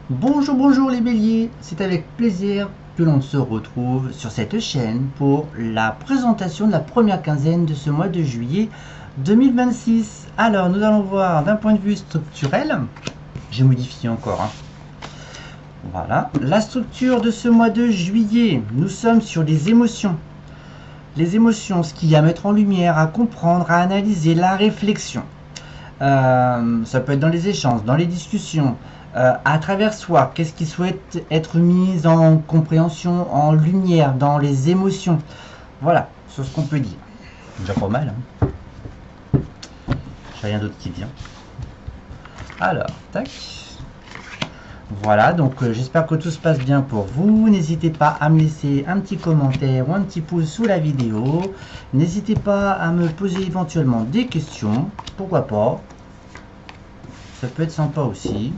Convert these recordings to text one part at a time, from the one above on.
Bonjour, bonjour les béliers, c'est avec plaisir que l'on se retrouve sur cette chaîne pour la présentation de la première quinzaine de ce mois de juillet 2026. Alors, nous allons voir d'un point de vue structurel, j'ai modifié encore, Voilà, la structure de ce mois de juillet, nous sommes sur les émotions. Les émotions, ce qu'il y a à mettre en lumière, à comprendre, à analyser, la réflexion. Ça peut être dans les échanges, dans les discussions, à travers soi, qu'est-ce qui souhaite être mis en compréhension, en lumière, dans les émotions. Voilà, sur ce qu'on peut dire. Déjà pas mal, J'ai rien d'autre qui vient. Alors, tac. Voilà, donc j'espère que tout se passe bien pour vous. N'hésitez pas à me laisser un petit commentaire ou un petit pouce sous la vidéo. N'hésitez pas à me poser éventuellement des questions. Pourquoi pas? Ça peut être sympa aussi.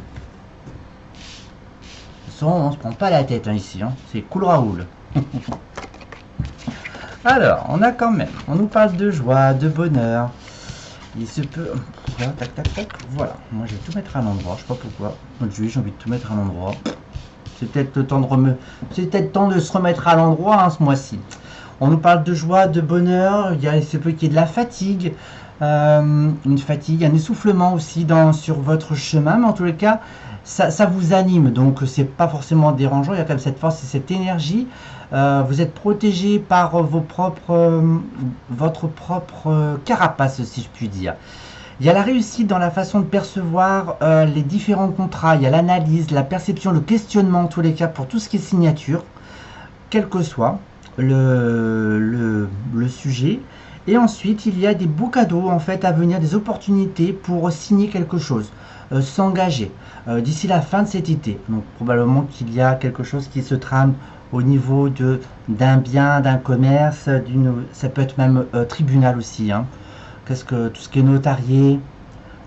On se prend pas la tête ici, c'est cool Raoul. Alors, on a quand même, on nous parle de joie, de bonheur. Il se peut, voilà, tac tac tac, voilà. Moi je vais tout mettre à l'endroit, je sais pas pourquoi. J'ai envie de tout mettre à l'endroit. C'est peut-être le temps de temps de se remettre à l'endroit ce mois-ci. On nous parle de joie, de bonheur. Il se peut qu'il y ait de la fatigue, une fatigue, un essoufflement aussi sur votre chemin, mais en tous les cas. Ça vous anime, donc c'est pas forcément dérangeant, il y a quand même cette force et cette énergie. Vous êtes protégé par votre propre carapace, si je puis dire. Il y a la réussite dans la façon de percevoir les différents contrats, il y a l'analyse, la perception, le questionnement, en tous les cas, pour tout ce qui est signature, quel que soit le sujet. Et ensuite, il y a des beaux cadeaux en fait à venir, des opportunités pour signer quelque chose, s'engager d'ici la fin de cet été. Donc probablement qu'il y a quelque chose qui se trame au niveau d'un bien, d'un commerce, ça peut être même tribunal aussi. Qu'est-ce que tout ce qui est notarié,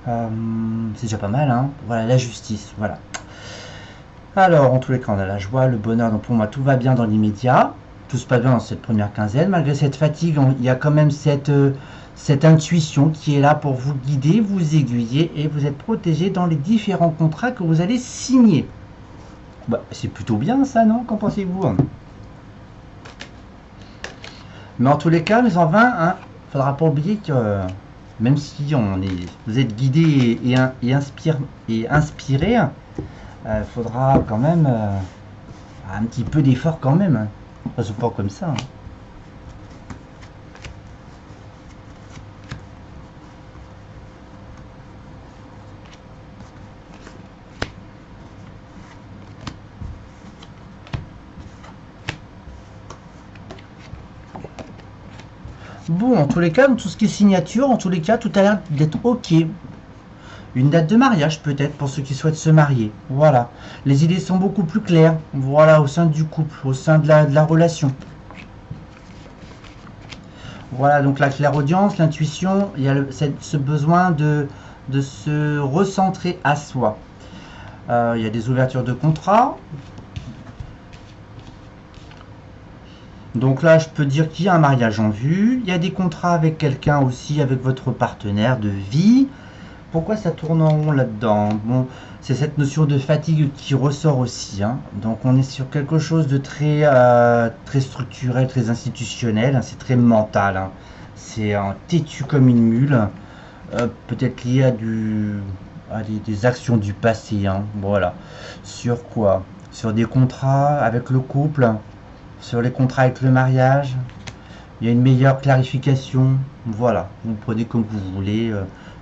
c'est déjà pas mal. Voilà, la justice. Voilà. Alors en tous les cas, on a la joie, le bonheur. Donc pour moi, tout va bien dans l'immédiat. Tout se passe bien dans cette première quinzaine. Malgré cette fatigue, il y a quand même cette intuition qui est là pour vous guider, vous aiguiller et vous êtes protégé dans les différents contrats que vous allez signer. Bah, c'est plutôt bien ça, non? Qu'en pensez-vous? Mais en tous les cas, mes envins, faudra pas oublier que même si vous êtes guidé et inspiré, faudra quand même un petit peu d'effort quand même. C'est pas comme ça. Bon, en tous les cas, dans tout ce qui est signature, en tous les cas, tout a l'air d'être ok. Une date de mariage peut-être pour ceux qui souhaitent se marier. Voilà. Les idées sont beaucoup plus claires. Voilà, au sein du couple, au sein de la relation. Voilà, donc la clairaudience, l'intuition, il y a ce besoin de se recentrer à soi. Il y a des ouvertures de contrats. Donc là, je peux dire qu'il y a un mariage en vue. Il y a des contrats avec quelqu'un aussi, avec votre partenaire de vie. Pourquoi ça tourne en rond là-dedans? Bon, c'est cette notion de fatigue qui ressort aussi. Donc on est sur quelque chose de très, très structurel, très institutionnel. C'est très mental. C'est têtu comme une mule. Peut-être lié à des actions du passé. Voilà. Sur quoi? Sur des contrats avec le couple. Sur les contrats avec le mariage. Il y a une meilleure clarification. Voilà. Vous prenez comme vous voulez.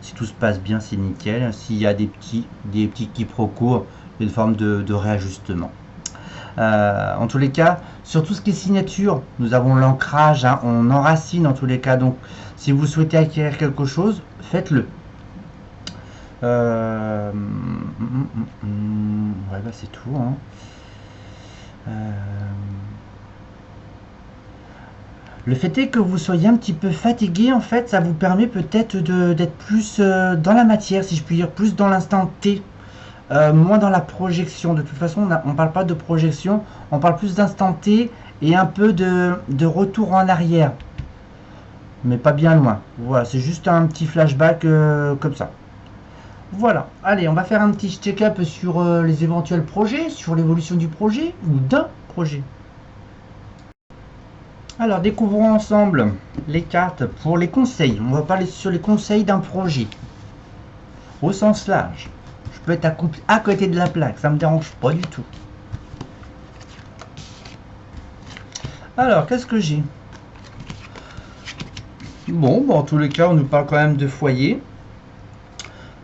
Si tout se passe bien, c'est nickel. S'il y a des petits quiproquos, il y a une forme de réajustement. En tous les cas, sur tout ce qui est signature, nous avons l'ancrage, on enracine en tous les cas. Donc, si vous souhaitez acquérir quelque chose, faites-le. Voilà, c'est tout. Le fait est que vous soyez un petit peu fatigué, en fait, ça vous permet peut-être d'être plus dans la matière, si je puis dire, plus dans l'instant T, moins dans la projection. De toute façon, on ne parle pas de projection, on parle plus d'instant T et un peu de retour en arrière, mais pas bien loin. Voilà, c'est juste un petit flashback comme ça. Voilà, allez, on va faire un petit check-up sur les éventuels projets, sur l'évolution du projet ou d'un projet. Alors, découvrons ensemble les cartes pour les conseils. On va parler sur les conseils d'un projet, au sens large. Je peux être à côté de la plaque, ça me dérange pas du tout. Alors, qu'est-ce que j'ai? Bon, en tous les cas, on nous parle quand même de foyer.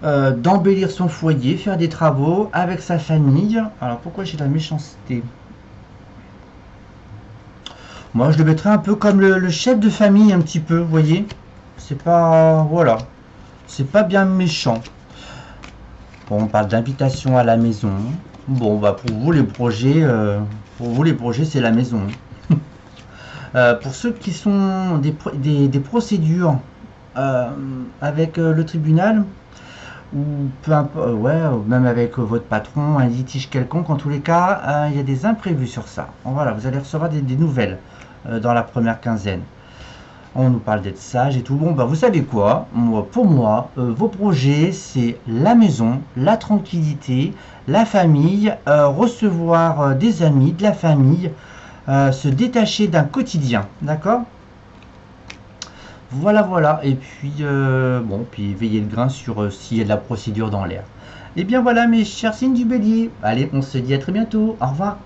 D'embellir son foyer, faire des travaux avec sa famille. Alors, pourquoi j'ai la méchanceté? Moi, je le mettrais un peu comme le chef de famille, un petit peu, vous voyez? C'est pas... Voilà. C'est pas bien méchant. Bon, on parle d'invitation à la maison. Bon, bah pour vous les projets, c'est la maison. Pour ceux qui sont des procédures avec le tribunal, ou peu importe, ouais, même avec votre patron, un litige quelconque, en tous les cas, il y a des imprévus sur ça. Voilà, vous allez recevoir des nouvelles dans la première quinzaine. On nous parle d'être sage et tout. Bon, bah vous savez quoi? Pour moi, vos projets, c'est la maison, la tranquillité, la famille, recevoir des amis, de la famille, se détacher d'un quotidien, d'accord? Voilà, voilà. Et puis, bon, puis veiller le grain sur s'il y a de la procédure dans l'air. Et bien voilà, mes chers signes du bélier. Allez, on se dit à très bientôt. Au revoir.